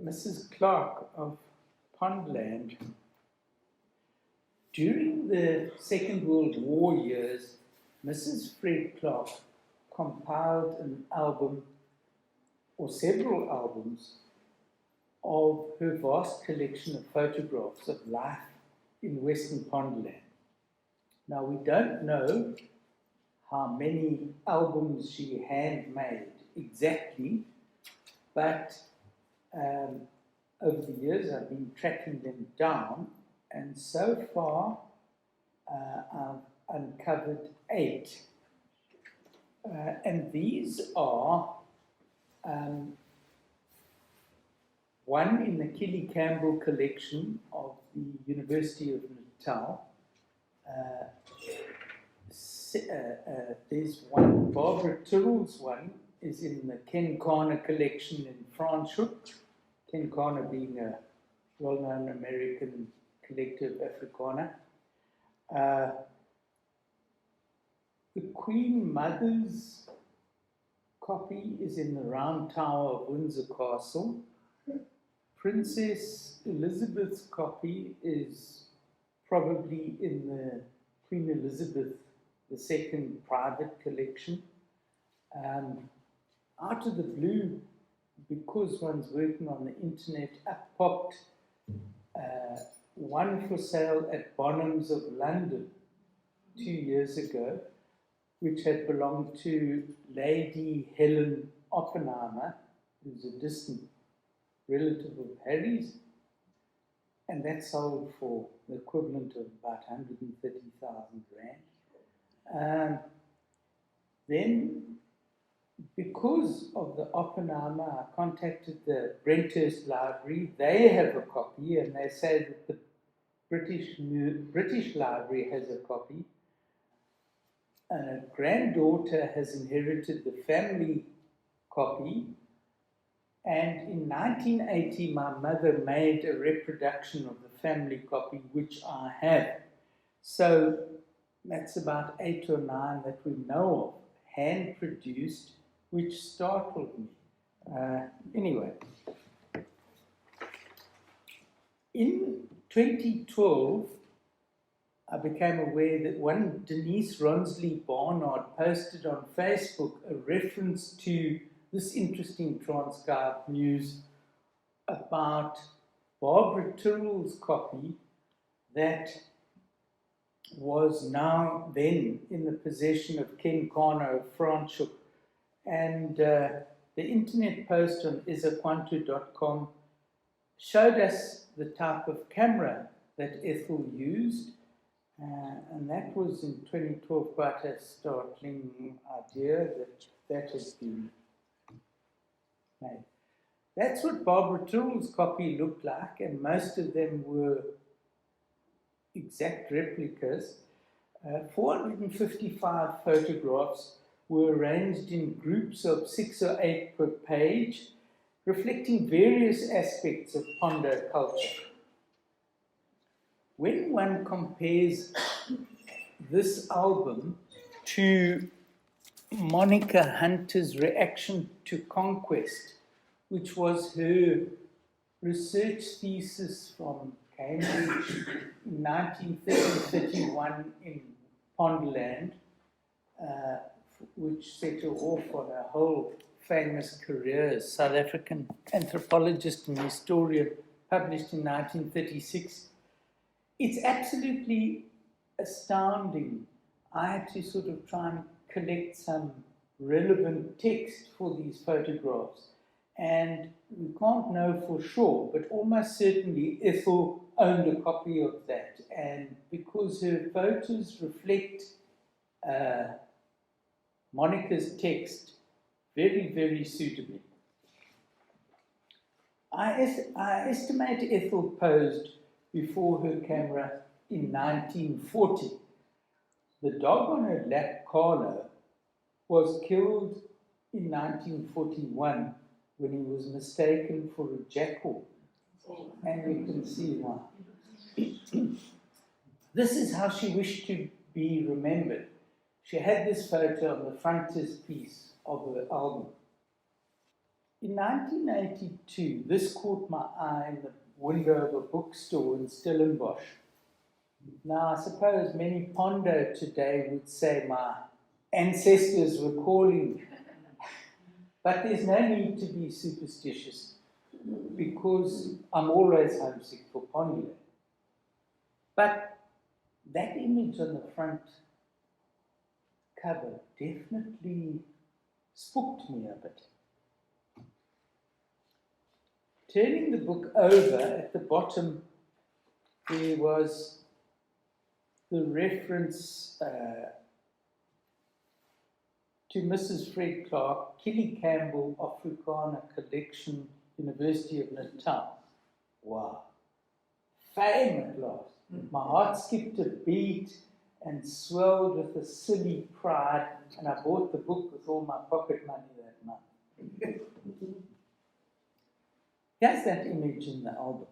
Mrs. Clark of Pondland. During the Second World War years, Mrs. Fred Clark compiled an album, or several albums, of her vast collection of photographs of life in Western Pondland. Now, we don't know how many albums she handmade exactly, but over the years I've been tracking them down, and so far I've uncovered 8. And these are one in the Killie Campbell collection of the University of Natal. There's one, Barbara Tyrrell's one is in the Ken Carner collection in Franschhoek. Ken Carner being a well-known American collector of Afrikaner. The Queen Mother's copy is in the Round Tower of Windsor Castle. Princess Elizabeth's copy is probably in the Queen Elizabeth II private collection. Out of the blue, because one's working on the internet, up popped one for sale at Bonhams of London 2 years ago, which had belonged to Lady Helen Oppenheimer, who's a distant relative of Harry's, and that sold for the equivalent of about 130,000 rand. Then, because of the Oppenheimer, I contacted the Brenthurst Library. They have a copy, and they say that the British Library has a copy. A granddaughter has inherited the family copy, and in 1980 my mother made a reproduction of the family copy, which I have. So that's about 8 or 9 that we know of, hand-produced, which startled me. Anyway, in 2012, I became aware that one Denise Ronsley Barnard posted on Facebook a reference to this interesting Transcribed news about Barbara Tyrrell's copy that was now then in the possession of Ken Carner of Franschhoek. And the internet post on isakwantu.com showed us the type of camera that Ethel used. And that was in 2012 quite a startling idea that has been made. That's what Barbara Tyrrell's copy looked like, and most of them were exact replicas. 455 photographs were arranged in groups of 6 or 8 per page, reflecting various aspects of Pondo culture. When one compares this album to Monica Hunter's reaction to Conquest, which was her research thesis from Cambridge in 1930-31 in Pondland, which set her off on a whole famous career as South African anthropologist and historian, published in 1936. It's absolutely astounding. I had to sort of try and collect some relevant text for these photographs. And we can't know for sure, but almost certainly Ethel owned a copy of that. And because her photos reflect Monica's text very, very suitably. I estimate Ethel posed before her camera in 1940. The dog on her lap, Carlo, was killed in 1941 when he was mistaken for a jackal. And you can see why. This is how she wished to be remembered. She had this photo on the frontispiece of her album. In 1982, this caught my eye in the window of a bookstore in Stellenbosch. Now, I suppose many Pondo today would say my ancestors were calling, but there's no need to be superstitious because I'm always homesick for Pondoland. But that image on the front cover definitely spooked me a bit. Turning the book over, at the bottom there was the reference to Mrs. Fred Clark, Killie Campbell, Afrikaner Collection, University of Natal. Wow. Fame at last. My heart skipped a beat and swelled with a silly pride, and I bought the book with all my pocket money that month. Here's that image in the album.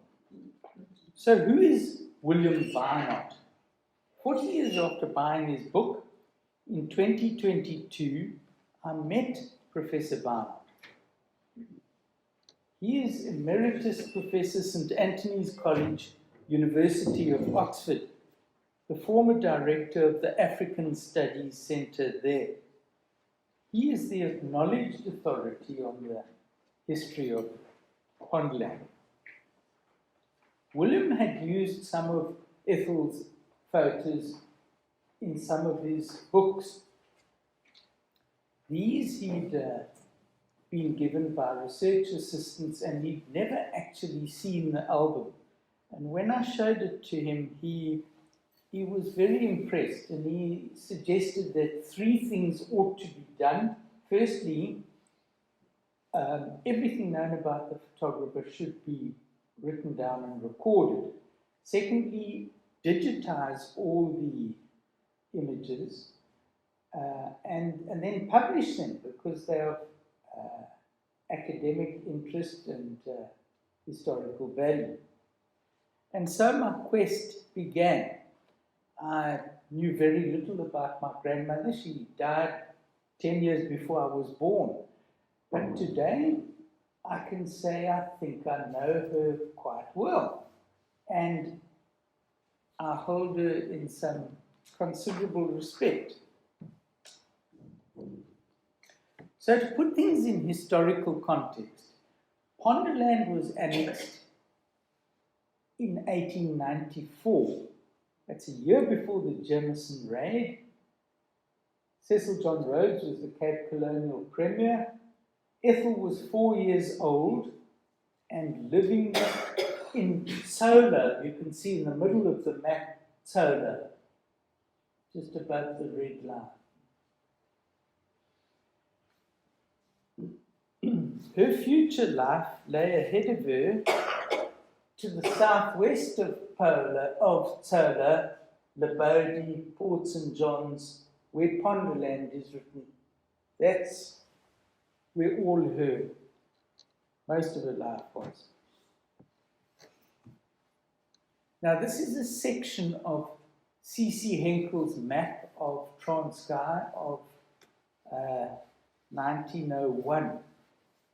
So who is William Barnard? 40 years after buying his book, in 2022, I met Professor Barnard. He is Emeritus Professor St. Anthony's College, University of Oxford, the former director of the African Studies Centre there. He is the acknowledged authority on the history of Pondoland. William had used some of Ethel's photos in some of his books. These he'd been given by research assistants, and he'd never actually seen the album. And when I showed it to him, he was very impressed, and he suggested that 3 things ought to be done. Firstly, everything known about the photographer should be written down and recorded. Secondly, digitize all the images and then publish them because they are academic interest and historical value. And so my quest began. I knew very little about my grandmother. She died 10 years before I was born. But today, I can say I think I know her quite well. And I hold her in some considerable respect. So to put things in historical context, Pondoland was annexed in 1894. That's a year before the Jameson Raid. Cecil John Rhodes was the Cape Colonial Premier. Ethel was 4 years old and living in Tsola. You can see in the middle of the map, Tsola, just above the red line. Her future life lay ahead of her to the southwest of Tsola, Labodi, Port St. John's, where Pondoland is written. That's where most of her life was. Now, this is a section of C.C. Henkel's map of Transkei of 1901.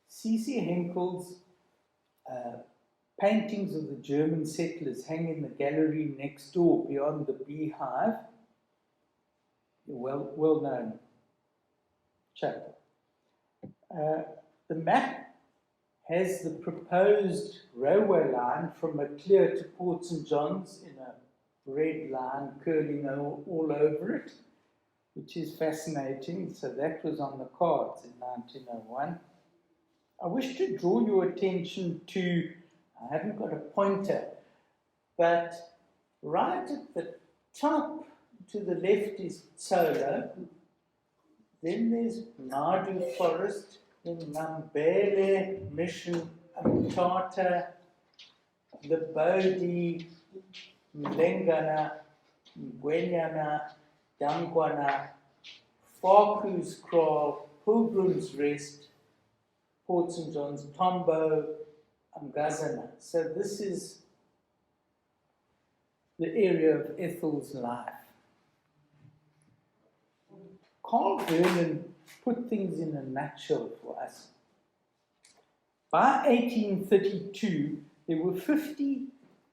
C.C. Henkel's paintings of the German settlers hang in the gallery next door beyond the Beehive, a well-known chapel. The map has the proposed railway line from Maclear to Port St. John's in a red line curling all over it, which is fascinating. So that was on the cards in 1901. I wish to draw your attention to, I haven't got a pointer, but right at the top to the left is Tsola, then there's Nadu Forest, then Nambele, Mission, Mthatha, Labodi, Mlengana, Ngwenyana, Dangwana, Farku's Kraal, Pilgrim's Rest, Port St. John's, Tombo, Ngazana. So this is the area of Ethel's life. Carl Vernon put things in a nutshell for us. By 1832, there were 50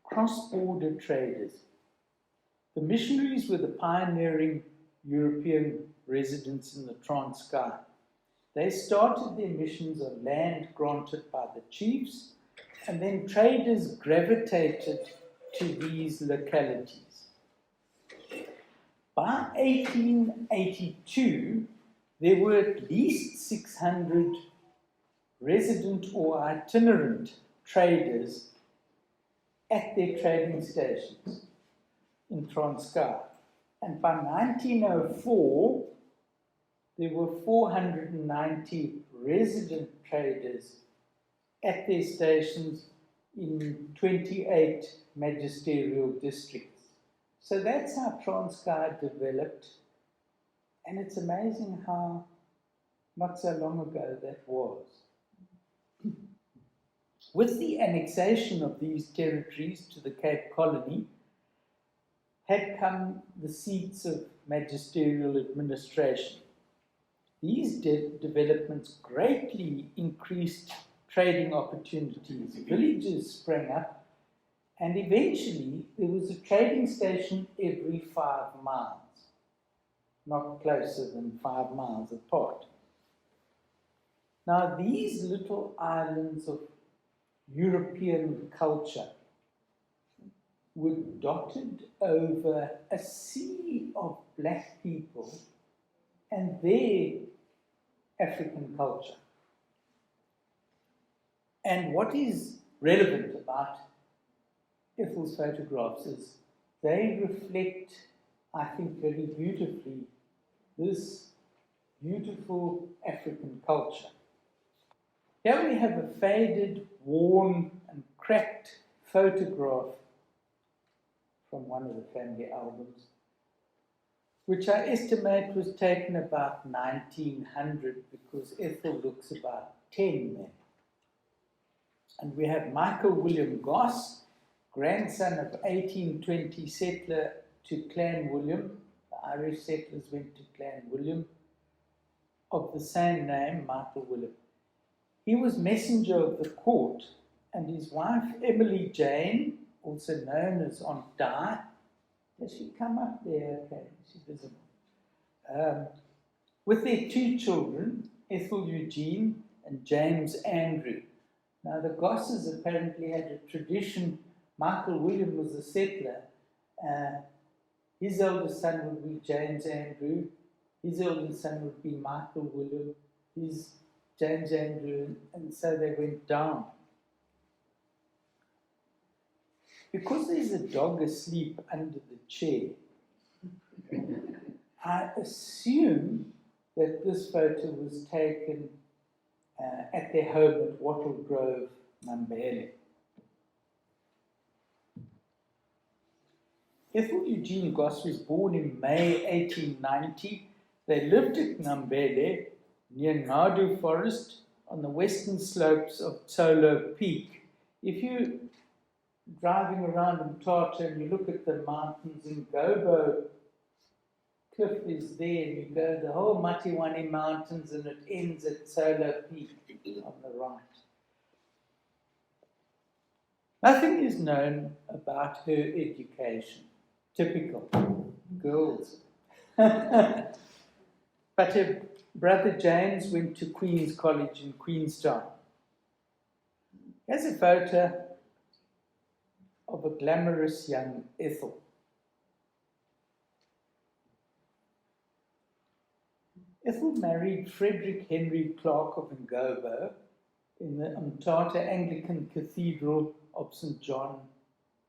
cross-border traders. The missionaries were the pioneering European residents in the Transkei. They started their missions on land granted by the chiefs, and then traders gravitated to these localities. By 1882, there were at least 600 resident or itinerant traders at their trading stations in Transkei. And by 1904, there were 490 resident traders at their stations in 28 magisterial districts. So that's how Transkei developed, and it's amazing how not so long ago that was. With the annexation of these territories to the Cape Colony had come the seats of magisterial administration. These developments greatly increased trading opportunities. Villages sprang up, and eventually there was a trading station every 5 miles, not closer than 5 miles apart. Now, these little islands of European culture were dotted over a sea of black people and their African culture. And what is relevant about Ethel's photographs is they reflect, I think, very beautifully this beautiful African culture. Here we have a faded, worn, and cracked photograph from one of the family albums, which I estimate was taken about 1900 because Ethel looks about 10 then. And we have Michael William Goss, grandson of 1820 settler to Clan William. The Irish settlers went to Clan William, of the same name, Michael William. He was messenger of the court, and his wife, Emily Jane, also known as Aunt Di. Does she come up there? Okay, she's visible. With their 2 children, Ethel Eugene and James Andrew. Now, the Gosses apparently had a tradition. Michael William was a settler. His eldest son would be James Andrew. His eldest son would be Michael William. His James Andrew, and so they went down. Because there's a dog asleep under the chair, I assume that this photo was taken at their home at Wattle Grove, Nambele. Ethel Eugene Goss was born in May 1890. They lived at Nambele, near Ngadu Forest, on the western slopes of Tsolo Peak. If you're driving around in Mthatha and you look at the mountains in Gobo, cliff is there, and you go the whole Matiwani Mountains and it ends at Tsolo Peak on the right. Nothing is known about her education. Typical girls. But her brother James went to Queen's College in Queenstown. Here's a photo of a glamorous young Ethel. Ethel married Frederick Henry Clark of Ngobo in the Mthatha Anglican Cathedral of St. John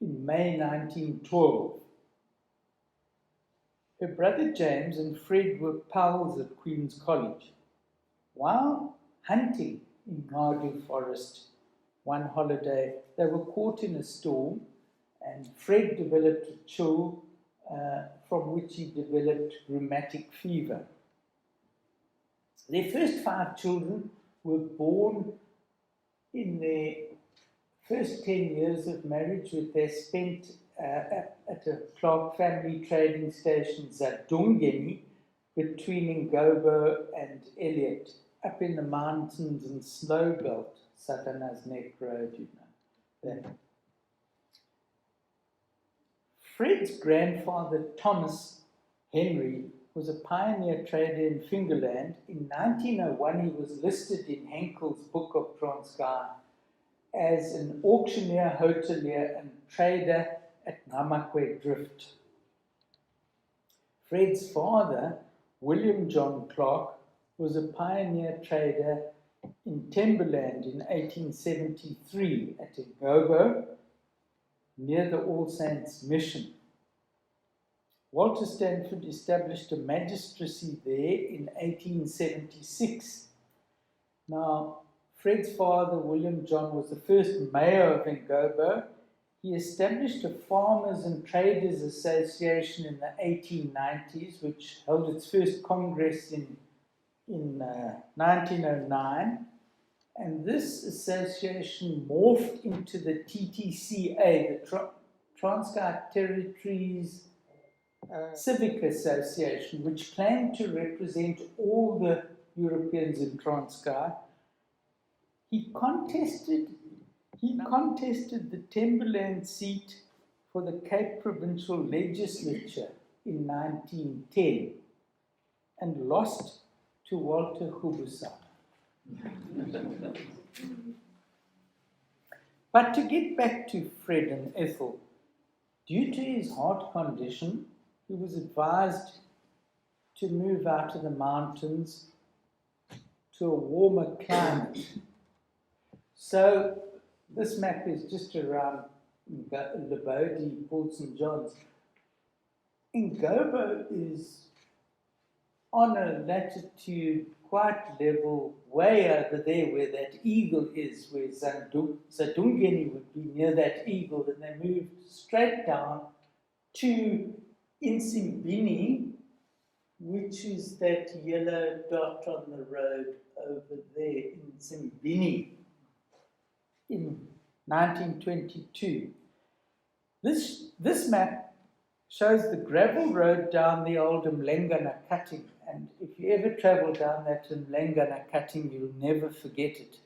in May 1912. Her brother James and Fred were pals at Queen's College. While hunting in Ngadu Forest one holiday, they were caught in a storm, and Fred developed a chill from which he developed rheumatic fever. Their first 5 children were born in their first 10 years of marriage, which they spent at a Clark family trading station, Zadungeni, between Ngobo and Elliot, up in the mountains and snow belt, Satana's Neck Road, you know. That. Fred's grandfather, Thomas Henry, was a pioneer trader in Fingerland. In 1901, he was listed in Henkel's Book of Transkei as an auctioneer, hotelier, and trader at Namakwe Drift. Fred's father, William John Clark, was a pioneer trader in Timberland in 1873 at Ngobo, near the All Saints Mission. Walter Stanford established a magistracy there in 1876. Now, Fred's father, William John, was the first mayor of Ngobo. He established a Farmers and Traders Association in the 1890s, which held its first congress in 1909. And this association morphed into the TTCA, the Transkei Territories Civic Association, which claimed to represent all the Europeans in Transkei. He contested the Timberland seat for the Cape Provincial Legislature in 1910 and lost to Walter Gubusa. But to get back to Fred and Ethel, due to his heart condition, he was advised to move out of the mountains to a warmer climate. So this map is just around Lebodi, Port St. John's. Ngobo is on a latitude quite level, way over there where that eagle is, where Zadungeni would be near that eagle, and they moved straight down to Insimbini, which is that yellow dot on the road over there, Insimbini, in 1922. This map shows the gravel road down the old Mlengana cutting, and if you ever travel down that Mlengana cutting, you'll never forget it.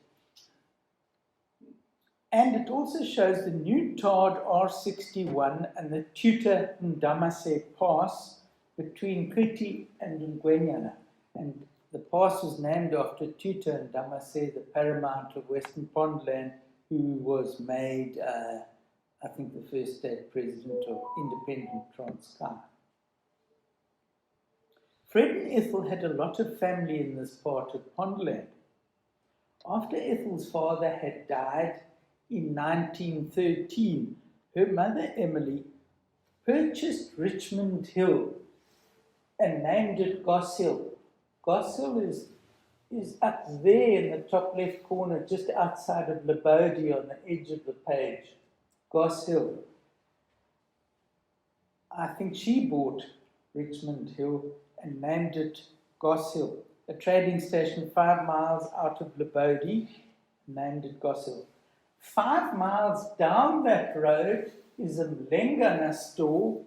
And it also shows the new tarred R61 and the Tuta Ndamase Pass between Kriti and Ngwenyana. And the pass was named after Tuta Ndamase, the paramount of Western Pondland, who was made, I think, the first state president of independent Transkei. Fred and Ethel had a lot of family in this part of Pondland. After Ethel's father had died in 1913, her mother Emily purchased Richmond Hill and named it Goss Hill. Goss Hill is up there in the top left corner, just outside of Lebodi on the edge of the page. Goss Hill. I think she bought Richmond Hill and named it Goss Hill. A trading station 5 miles out of Lebodi, named it Goss Hill. 5 miles down that road is a Mlengana store,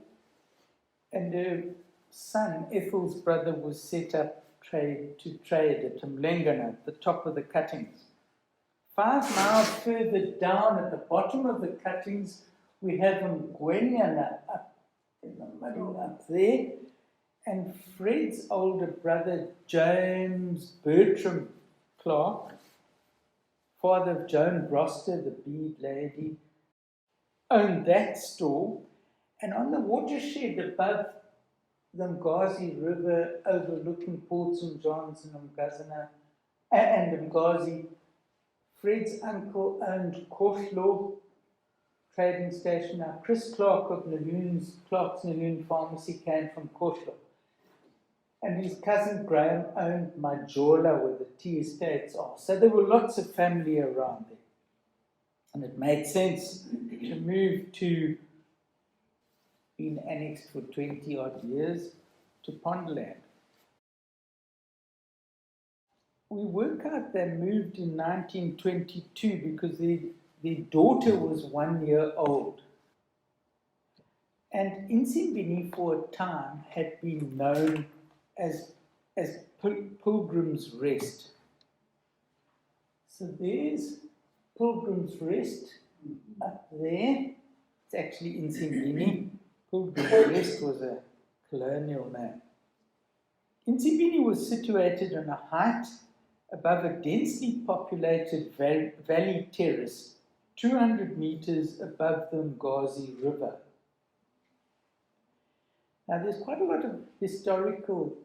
and her son, Ethel's brother, was set up to trade at Mlengana, at the top of the cuttings. 5 miles further down at the bottom of the cuttings, we have Ngwenyana up in the middle up there, and Fred's older brother, James Bertram Clark, father of Joan Broster, the bead lady, owned that store. And on the watershed above the Mgazi River, overlooking Port St. John's and Mgazi, Fred's uncle owned Kohlo trading station. Now, Chris Clark of Clark's Nahoon Pharmacy came from Kohlo. And his cousin Graham owned Majola, where the tea estates are. So there were lots of family around there. And it made sense to move to, being annexed for 20 odd years, to Pondland. We work out they moved in 1922 because their daughter was 1 year old. And Insimbini for a time had been known as Pilgrim's Rest. So there's Pilgrim's Rest up there. It's actually Insimbini. Pilgrim's Rest was a colonial name. Insimbini was situated on a height above a densely populated valley terrace 200 meters above the Mgazi River. Now, there's quite a lot of historical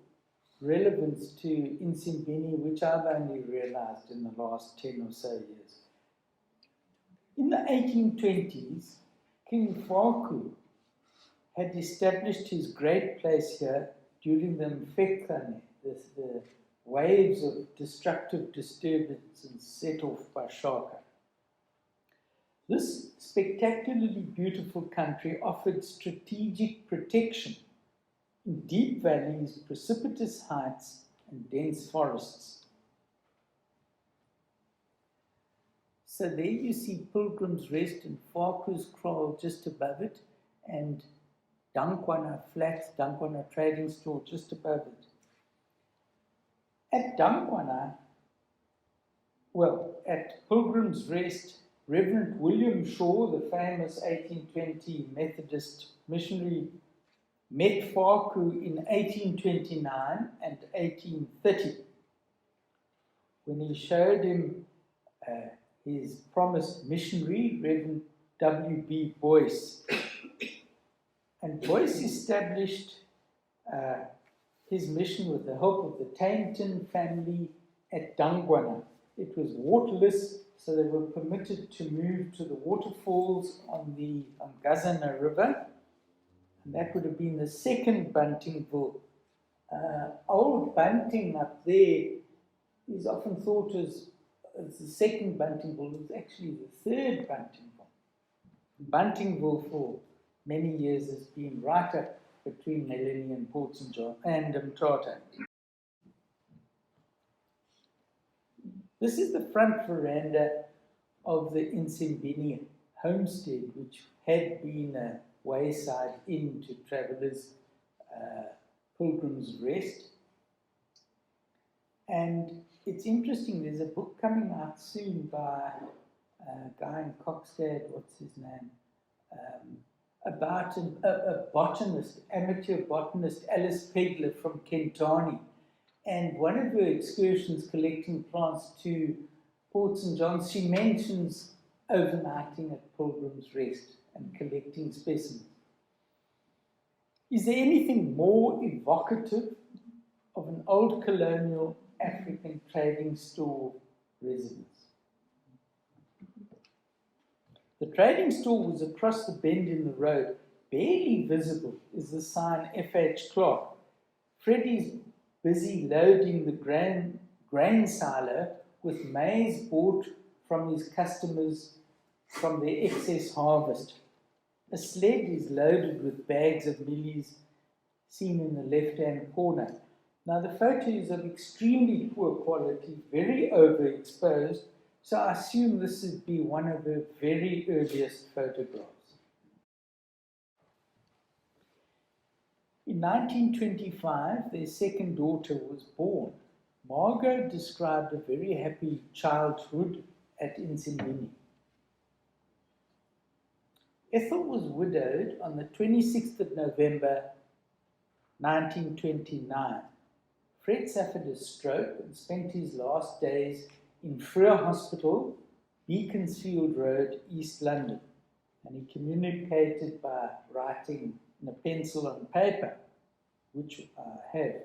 relevance to Insimbini, which I've only realized in the last 10 or so years. In the 1820s, King Faku had established his great place here during the Mfecane, the waves of destructive disturbance set off by Shaka. This spectacularly beautiful country offered strategic protection in deep valleys, precipitous heights, and dense forests. So there you see Pilgrim's Rest and Faku's Kraal just above it, and Dankwana Flats, Dankwana Trading Store just above it. At Dankwana, at Pilgrim's Rest, Reverend William Shaw, the famous 1820 Methodist missionary, met Faku in 1829 and 1830 when he showed him his promised missionary, Reverend W.B. Boyce. And Boyce established his mission with the help of the Tainton family at Dangwana. It was waterless, so they were permitted to move to the waterfalls on the Ngazana River. And that would have been the second Buntingville. Old Bunting up there is often thought as the second Buntingville. It was actually the third Buntingville. Buntingville for many years has been right up between Melanie and Port St. John and Mthatha. This is the front veranda of the Insimbini homestead, which had been a wayside inn to travellers, Pilgrim's Rest. And it's interesting, there's a book coming out soon by a guy in Coxgate, what's his name, about a botanist, amateur botanist, Alice Pegler from Kentani. And one of her excursions collecting plants to Port St. John's, she mentions overnighting at Pilgrim's Rest and collecting specimens. Is there anything more evocative of an old colonial African trading store residence? The trading store was across the bend in the road. Barely visible is the sign F.H. Clark. Freddie's busy loading the grain silo with maize bought from his customers from their excess harvest. A sled is loaded with bags of mealies, seen in the left-hand corner. Now, the photo is of extremely poor quality, very overexposed, so I assume this would be one of her very earliest photographs. In 1925, their second daughter was born. Margot described a very happy childhood at Insimbini. Ethel was widowed on the 26th of November 1929. Fred suffered a stroke and spent his last days in Freer Hospital, Beaconsfield Road, East London. And he communicated by writing in a pencil on paper, which I have.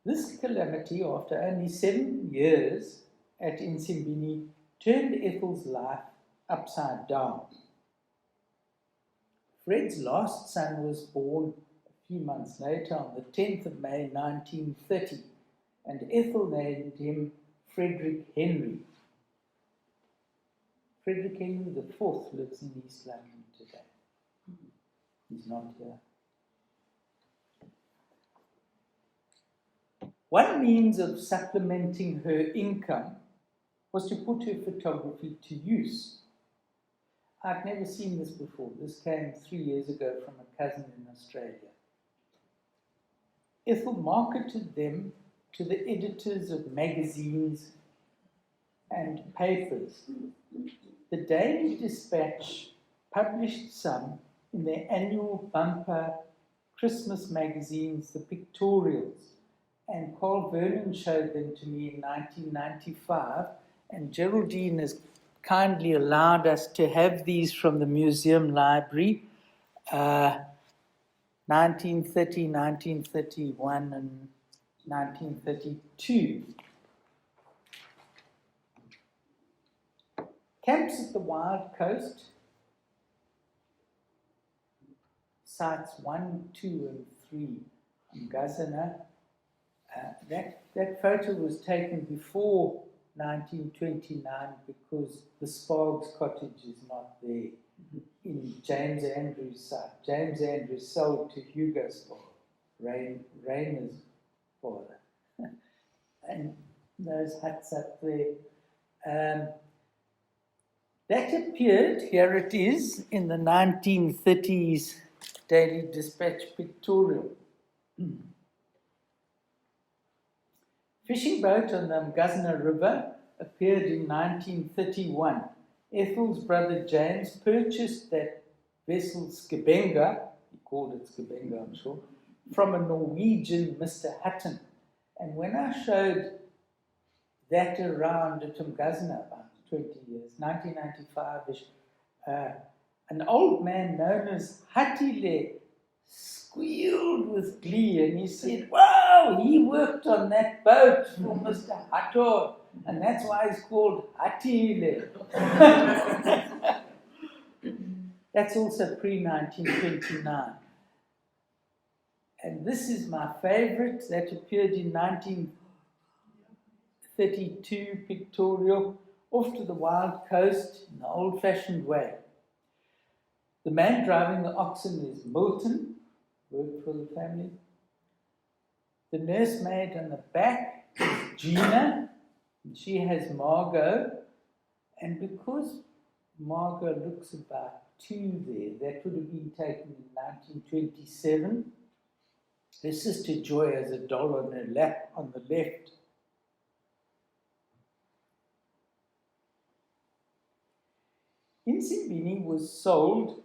This calamity, after only 7 years at Insimbini, turned Ethel's life upside down. Fred's last son was born a few months later on the 10th of May 1930, and Ethel named him Frederick Henry. Frederick Henry IV lives in East London today. He's not here. One means of supplementing her income was to put her photography to use. I'd never seen this before. This came 3 years ago from a cousin in Australia. Ethel marketed them to the editors of magazines and papers. The Daily Dispatch published some in their annual bumper Christmas magazines, the Pictorials, and Carl Vernon showed them to me in 1995, and Geraldine has kindly allowed us to have these from the museum library, 1930, 1931, and 1932. Camps at the Wild Coast, sites 1, 2, and 3 in Gazana. That photo was taken before 1929 because the Sparks cottage is not there in James Andrews' site. James Andrews sold to Hugo Spark, Rainer's father. And those huts up there. That appeared, here it is, in the 1930s Daily Dispatch pictorial. Fishing boat on the Mgazna River appeared in 1931. Ethel's brother James purchased that vessel Skibenga, he called it Skibenga, I'm sure, from a Norwegian Mr. Hutton. And when I showed that around at Mgazna about 20 years, 1995-ish, an old man known as Hatile squealed with glee and he said, wow, he worked on that boat for Mr. Hatto, and that's why he's called Hatile. That's also pre-1929. And this is my favorite, that appeared in 1932 pictorial, off to the wild coast in the old-fashioned way. The man driving the oxen is Milton, worked for the family. The nursemaid on the back is Gina, and she has Margot. And because Margot looks about 2 there, that would have been taken in 1927. Her sister Joy has a doll on her lap on the left. Insimbini was sold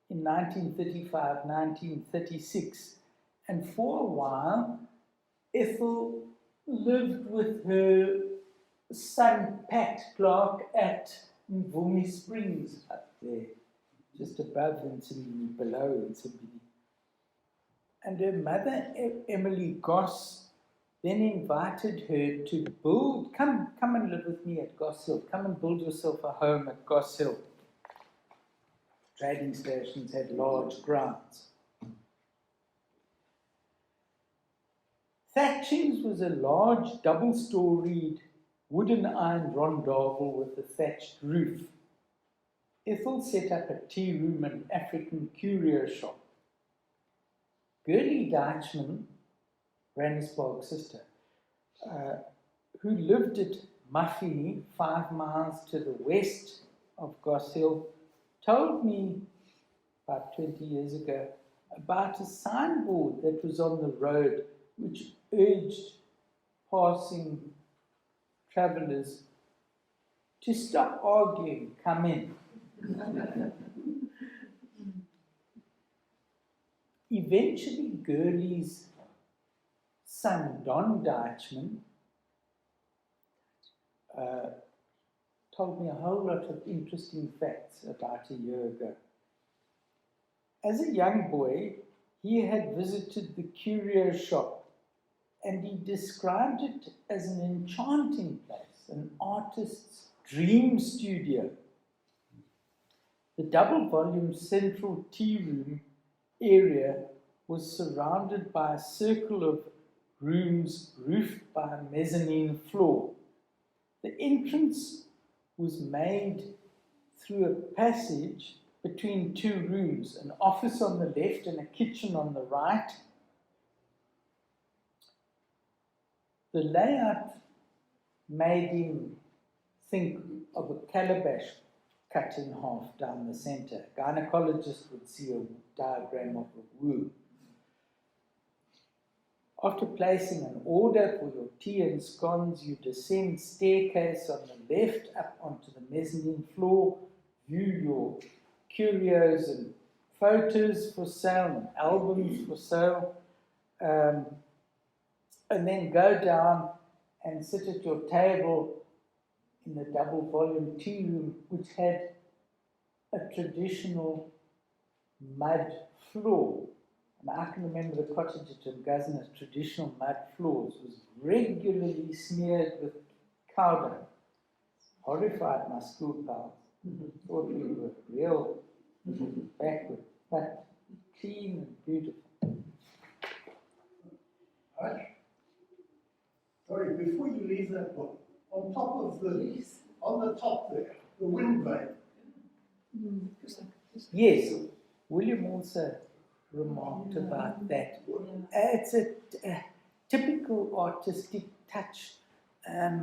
in 1935, 1936, and for a while Ethel lived with her son Pat Clark at Mvumi Springs up there, just above Insimbini, below Insimbini. And her mother, Emily Goss, then invited her to build, come and live with me at Goss Hill, come and build yourself a home at Goss Hill. Trading stations had large grounds. Thatchings was a large double-storied wooden iron rondavel with a thatched roof. Ethel set up a tea room and African curio shop. Gerlie Deichmann, Rannispark's sister, who lived at Muffini, 5 miles to the west of Goss Hill, told me about 20 years ago about a signboard that was on the road which urged passing travellers to stop arguing, come in. Eventually, Gerlie's son, Don Deichmann, told me a whole lot of interesting facts about a year ago. As a young boy, he had visited the curio shop and he described it as an enchanting place, an artist's dream studio. The double-volume central tea room area was surrounded by a circle of rooms roofed by a mezzanine floor. The entrance was made through a passage between 2 rooms, an office on the left and a kitchen on the right. The layout made him think of a calabash cut in half down the center. A gynecologist would see a diagram of a womb. After placing an order for your tea and scones, you descend staircase on the left up onto the mezzanine floor, view your curios and photos for sale and albums for sale, and then go down and sit at your table in the double volume tea room, which had a traditional mud floor. And I can remember the cottage at Tumgazna's traditional mud floors was regularly smeared with cow dung. Horrified my school pals. Thought we were real backward, but clean and beautiful. Right. Sorry, before you leave that book, on top of the, on the top there, the windbreak. Yes, William also remarked about that. It's a typical artistic touch. I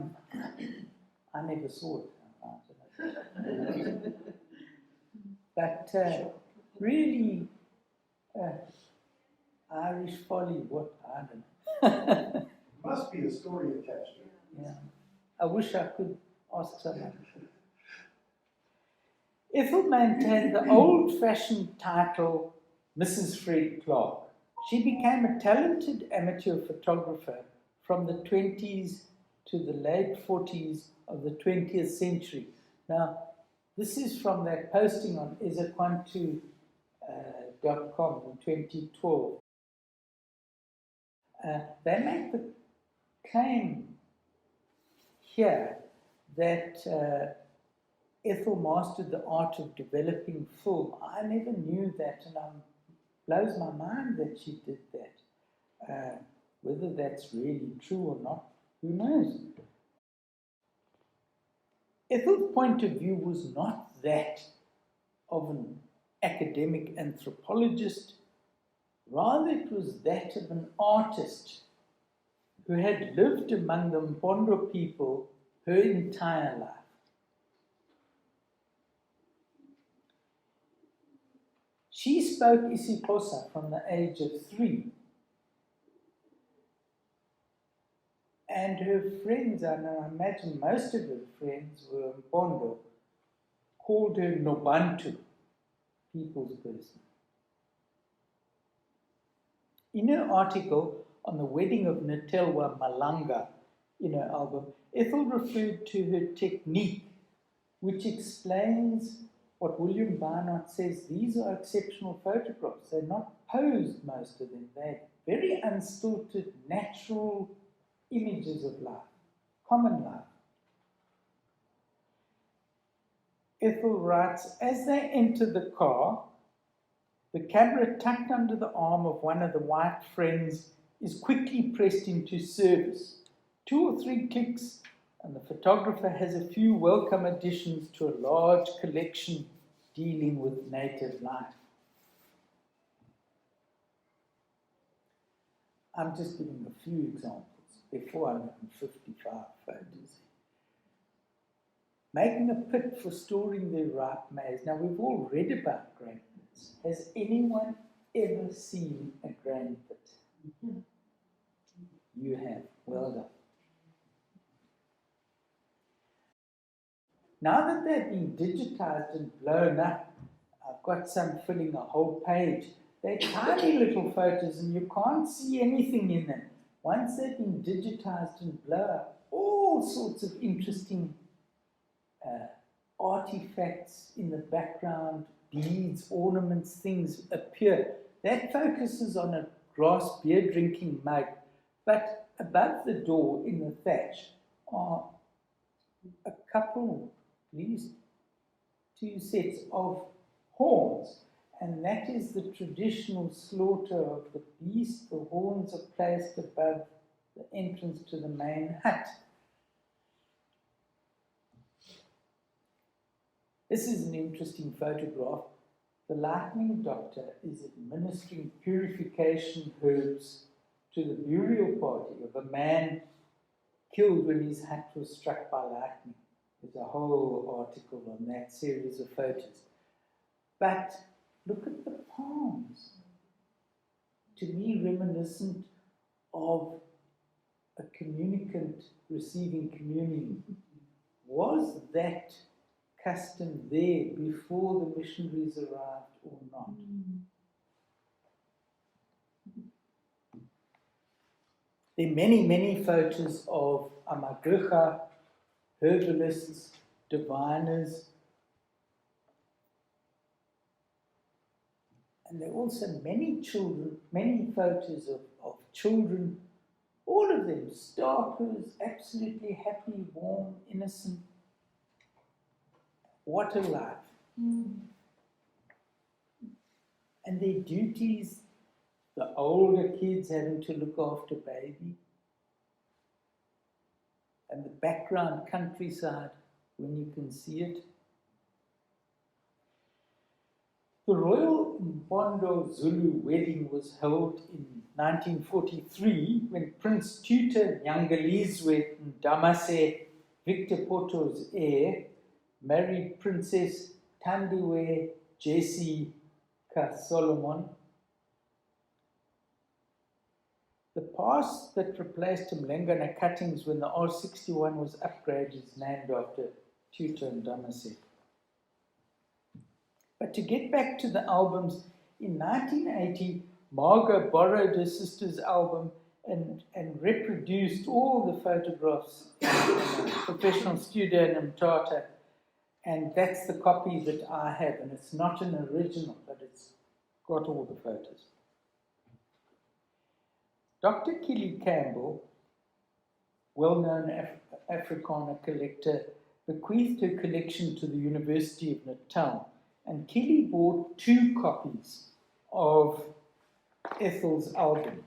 never saw it. But really, Irish folly, what? I don't know. Must be a story attached to it. Yeah. I wish I could ask someone. Ethel maintained the old-fashioned title Mrs. Fred Clark. She became a talented amateur photographer from the 20s to the late 40s of the 20th century. Now, this is from that posting on ezekwantu.com in 2012. They make the claim here that Ethel mastered the art of developing film. I never knew that, and it blows my mind that she did that. Whether that's really true or not, who knows? Ethel's point of view was not that of an academic anthropologist, rather it was that of an artist who had lived among the Mpondo people her entire life. She spoke isiXhosa from the age of 3. And her friends, and I imagine most of her friends were Mpondo, called her Nobantu, people's person. In her article on the wedding of Natelwa Malanga in her album, Ethel referred to her technique, which explains what William Barnard says. These are exceptional photographs. They're not posed, most of them. They're very unstilted, natural images of life, common life. Ethel writes, as they enter the car, the camera tucked under the arm of one of the white friends is quickly pressed into service. 2 or 3 clicks, and the photographer has a few welcome additions to a large collection dealing with native life. I'm just giving a few examples. There are 455 photos. Making a pit for storing their ripe maize. Now, we've all read about grain pits. Has anyone ever seen a grain pit? Mm-hmm. You have. Well done. Now that they've been digitized and blown up, I've got some filling a whole page. They're tiny little photos and you can't see anything in them. Once they've been digitized and blown up, all sorts of interesting artifacts in the background, beads, ornaments, things appear. That focuses on a grass beer drinking mug, but above the door in the thatch are a couple, at least 2 sets of horns, and that is the traditional slaughter of the beast. The horns are placed above the entrance to the main hut. This is an interesting photograph. The lightning doctor is administering purification herbs to the burial party of a man killed when his hut was struck by lightning. There's a whole article on that series of photos. But look at the palms. To me, reminiscent of a communicant receiving communion. Was that custom there before the missionaries arrived or not? There are many, many photos of Amagricha, herbalists, diviners, and there are also many children, many photos of children, all of them starkers, absolutely happy, warm, innocent. What a life. And their duties, the older kids having to look after baby, and the background countryside when you can see it. The Royal Mpondo Zulu wedding was held in 1943 when Prince Tuta Nyangalizwe Ndamase, Victor Porto's heir, married Princess Tandiwe Jessica Solomon. The pass that replaced Mlengana cuttings when the R61 was upgraded is named after Tuta Ndamase. But to get back to the albums, in 1980, Margot borrowed her sister's album and reproduced all the photographs in a professional studio in Mthatha. And that's the copy that I have. And it's not an original, but it's got all the photos. Dr. Killy Campbell, well-known Afrikaner collector, bequeathed her collection to the University of Natal. And Killy bought 2 copies of Ethel's album.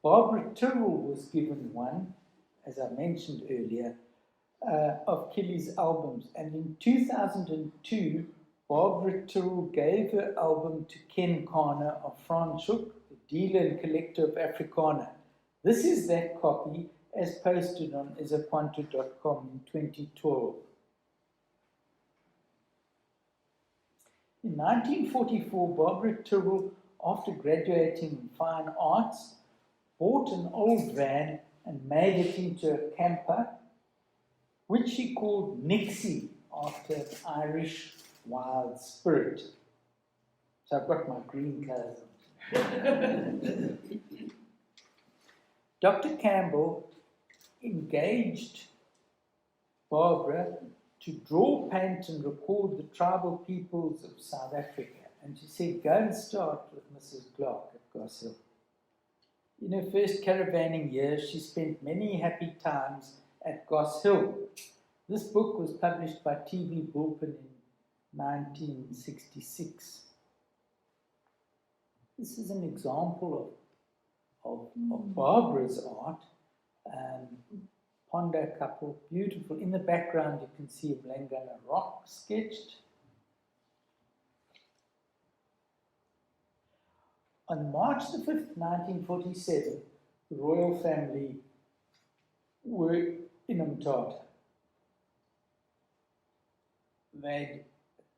Barbara Tyrrell was given one, as I mentioned earlier, of Killy's albums. And in 2002, Barbara Tyrrell gave her album to Ken Kana of Franschhoek, the dealer and collector of Afrikaner. This is that copy as posted on ezaquanto.com in 2012. In 1944, Barbara Tyrrell, after graduating in fine arts, bought an old van and made it into a camper, which she called Nixie, after an Irish wild spirit. So I've got my green clothes on. Dr. Campbell engaged Barbara to draw, paint, and record the tribal peoples of South Africa. And she said, go and start with Mrs. Clark at Goss Hill. In her first caravanning years, she spent many happy times at Goss Hill. This book was published by T.V. Bulpin in 1966. This is an example of Barbara's art. Pondo couple, beautiful. In the background, you can see a Mlengana rock sketched. On March the 5th, 1947, the royal family were in Mthatha. They'd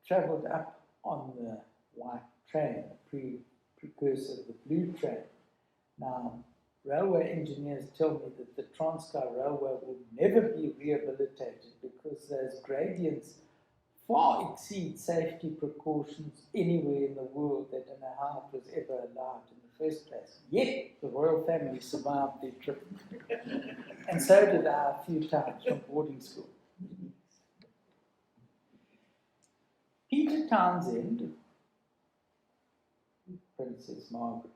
travelled up on the white train, the precursor of the blue train. Now, railway engineers tell me that the Transkei Railway will never be rehabilitated because those gradients far exceed safety precautions anywhere in the world. They don't know how it was ever allowed in the first place. Yet, the royal family survived their trip. And so did I a few times from boarding school. Peter Townsend, Princess Margaret.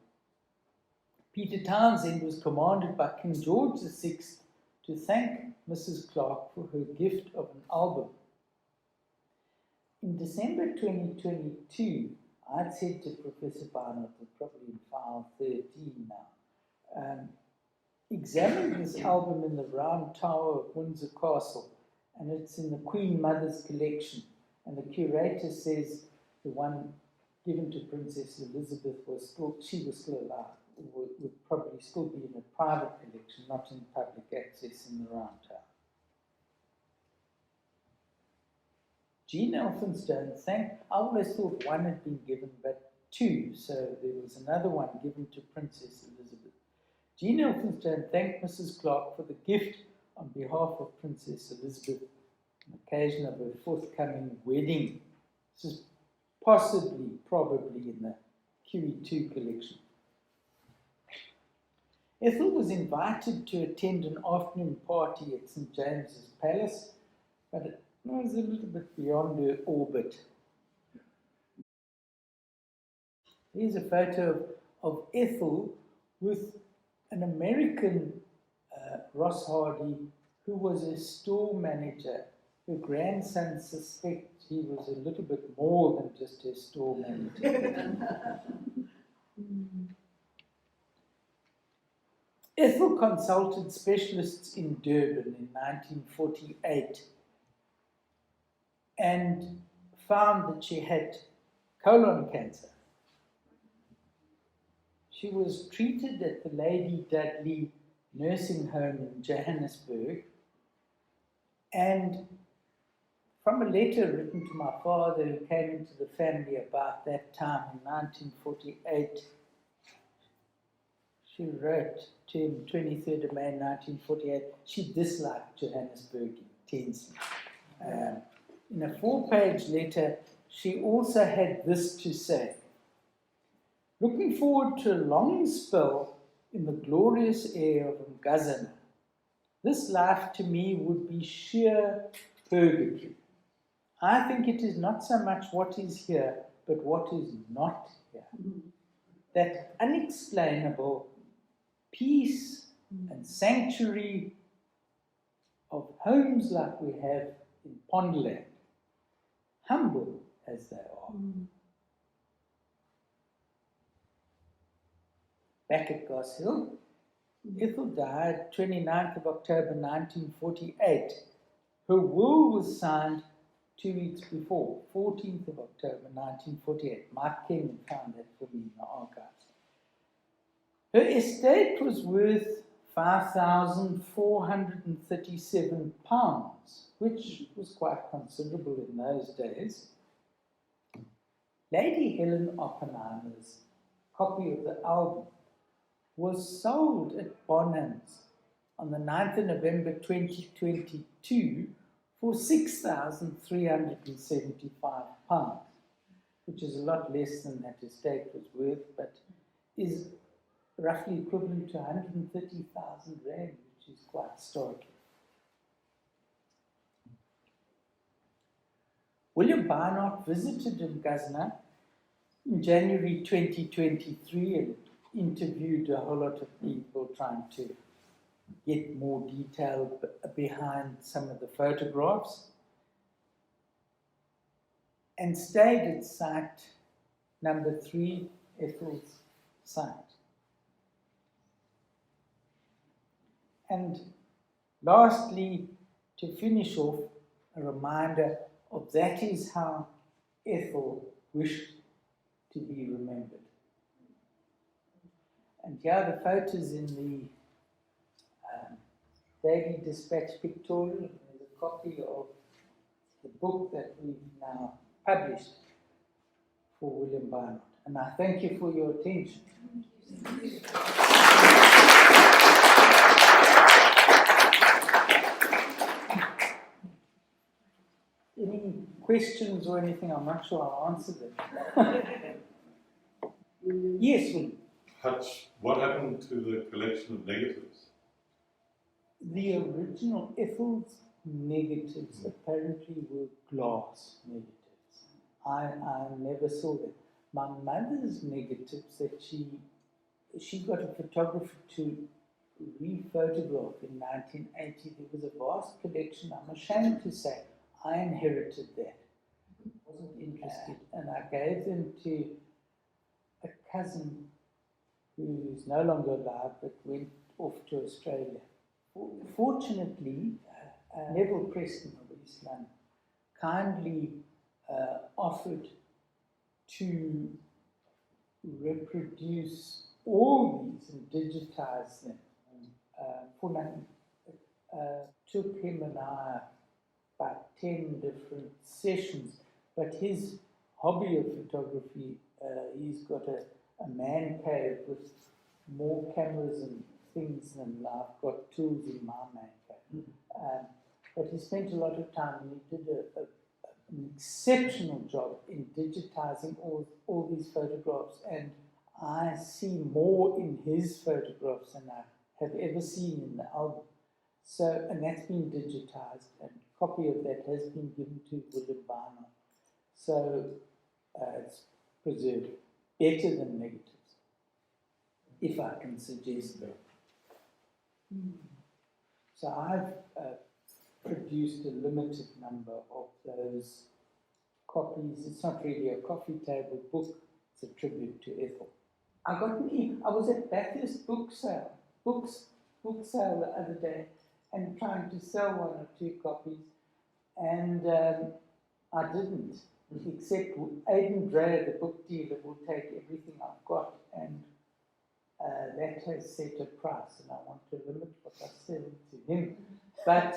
Peter Townsend was commanded by King George VI to thank Mrs. Clark for her gift of an album. In December 2022, I'd said to Professor Barnard, we're probably in file 13 now, examine this album in the Round Tower of Windsor Castle, and it's in the Queen Mother's collection. And the curator says the one given to Princess Elizabeth was still alive. Would probably still be in a private collection, not in public access in the Round Tower. Jean Elphinstone I always thought one had been given, but two, so there was another one given to Princess Elizabeth. Jean Elphinstone thanked Mrs. Clark for the gift on behalf of Princess Elizabeth on occasion of her forthcoming wedding. This is probably in the QE2 collection. Ethel was invited to attend an afternoon party at St. James's Palace, but it was a little bit beyond her orbit. Here's a photo of Ethel with an American Ross Hardy, who was a store manager. Her grandson suspects he was a little bit more than just a store manager. Ethel consulted specialists in Durban in 1948 and found that she had colon cancer. She was treated at the Lady Dudley nursing home in Johannesburg, and from a letter written to my father who came into the family about that time in 1948, she wrote to him 23rd of May 1948, she disliked Johannesburg intensely. In a 4-page letter, she also had this to say: looking forward to a long spell in the glorious air of Ngazana. This life to me would be sheer purgatory. I think it is not so much what is here, but what is not here. That unexplainable peace and sanctuary of homes like we have in Pondoland, humble as they are. Back at Goss Hill, Ethel died 29th of October 1948. Her will was signed 2 weeks before, 14th of October 1948. Mike Kenyon found that for me in the archives. Her estate was worth £5,437, which was quite considerable in those days. Lady Helen Oppenheimer's copy of the album was sold at Bonhams on the 9th of November 2022 for £6,375, which is a lot less than that estate was worth, but is roughly equivalent to 130,000 rand, which is quite startling. William Barnard visited Ngazana in January 2023 and interviewed a whole lot of people trying to get more detail behind some of the photographs, and stayed at site number 3, Ethel's site. And lastly, to finish off, a reminder of that is how Ethel wished to be remembered. And here are the photos in the Daily Dispatch pictorial. There's a copy of the book that we've now published for William Barnard. And I thank you for your attention. Any questions or anything? I'm not sure I'll answer them. Yes, William. Hutch, what happened to the collection of negatives? The original Ethel's negatives apparently were glass negatives. I never saw them. My mother's negatives that she got a photographer to re-photograph in 1980. There was a vast collection. I'm ashamed to say I inherited that. Wasn't interested, and I gave them to a cousin who is no longer alive but went off to Australia. Fortunately, Neville Preston of East London kindly offered to reproduce all these and digitize them for nothing. Took him and I about 10 different sessions, but his hobby of photography, he's got a man cave with more cameras and things than I've got tools in my man cave. But he spent a lot of time, and he did an exceptional job in digitizing all these photographs, and I see more in his photographs than I have ever seen in the album. So, and that's been digitized, and a copy of that has been given to William Barnard. So it's preserved better than negatives, if I can suggest that. So I've produced a limited number of those copies. It's not really a coffee table book, it's a tribute to Ethel. I was at Bathurst book sale the other day, and trying to sell 1 or 2 copies, and I didn't, except Aidan Dreyer, the book dealer, will take everything I've got, and that has set a price, and I want to limit what I sell to him. But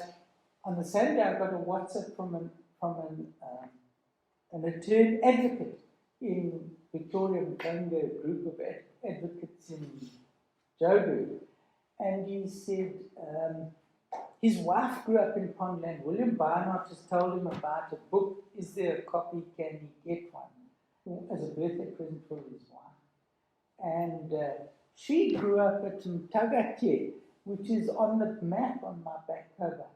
on the same day, I got a WhatsApp from an attorney advocate in Victoria Mkango, group of advocates in Joburg, and he said his wife grew up in Pondland. William Barnard just told him about a book. Is there a copy? Can he get one? As a birthday present for his wife. And she grew up at Mtagatie, which is on the map on my back cover.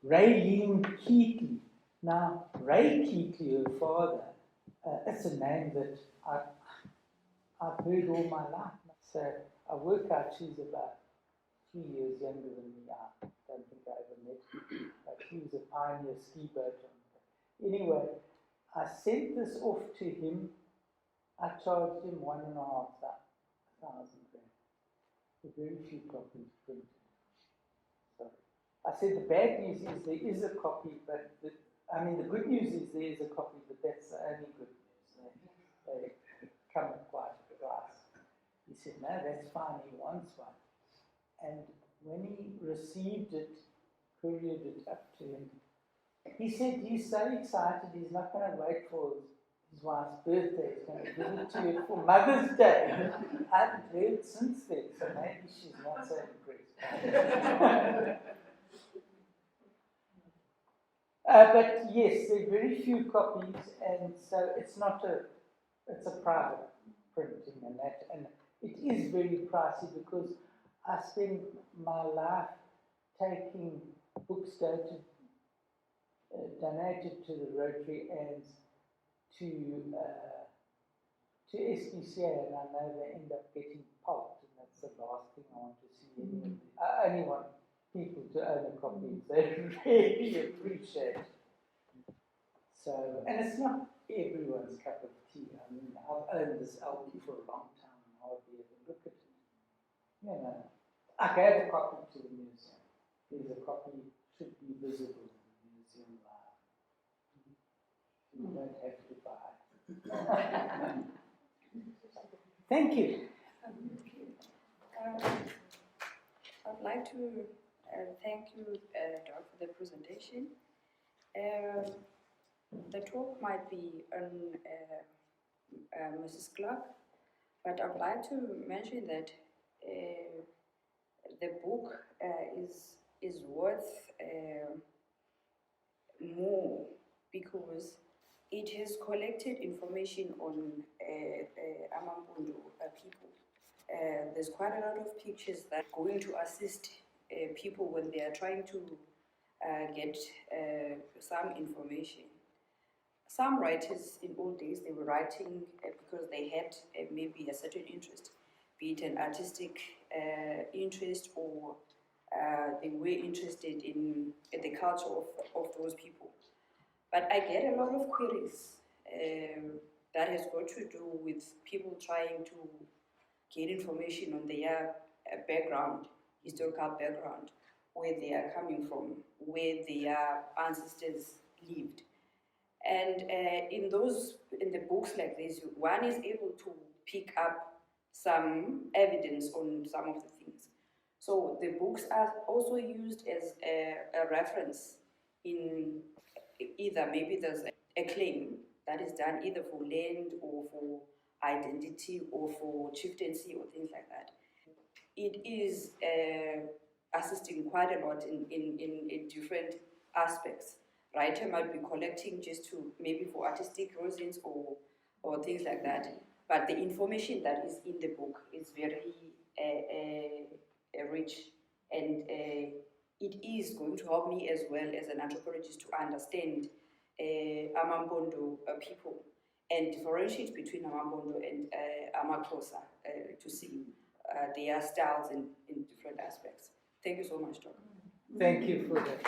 Raylene Keatley. Now, Ray Keatley, her father, that's a name that I've heard all my life. So I work out she's about 3 years younger than me. I don't think I ever met her, but he was a pioneer ski boat. Anyway, I sent this off to him. I charged him 1,500 rand. Very few copies printed. So I said the bad news is there is a copy, but the good news is there is a copy, but that's the only good news. They come at quite a price. He said, no, that's fine, he wants one. And when he received it, couriered it up to him, he said he's so excited he's not going to wait for his wife's birthday. He's going to give it to her for Mother's Day. I haven't heard since then, so maybe she's not so impressed. But yes, there are very few copies, and so it's a private printing, and it is very pricey because I spend my life taking books donated to the Rotary and to SPCA, and I know they end up getting pulped, and that's the last thing I want to see. I only want people to own a copy. They really appreciate it. So, and it's not everyone's cup of tea. I mean, I've owned this album for a long time and hardly ever look at it. You know, I gave a copy to the museum. There's a copy, should be visible in the museum live. You don't have to buy it. Thank you. I'd like to thank you, Doc, for the presentation. The talk might be on Mrs. Clark, but I'd like to mention that the book is worth more because it has collected information on Amampundu people. There's quite a lot of pictures that are going to assist people when they are trying to get some information. Some writers in old days, they were writing because they had maybe a certain interest, be it an artistic interest or they were interested in the culture of those people. But I get a lot of queries that has got to do with people trying to get information on their background, historical background, where they are coming from, where their ancestors lived. And in the books like this, one is able to pick up some evidence on some of the things. So the books are also used as a reference in either maybe there's a claim that is done either for land or for identity or for chieftaincy or things like that. It is assisting quite a lot in different aspects. Writer might be collecting just to maybe for artistic reasons or things like that. But the information that is in the book is very rich, and it is going to help me as well as an anthropologist to understand Amampondo people and differentiate between Amampondo and Amaxhosa to see their styles in different aspects. Thank you so much, Doc. Thank you for that.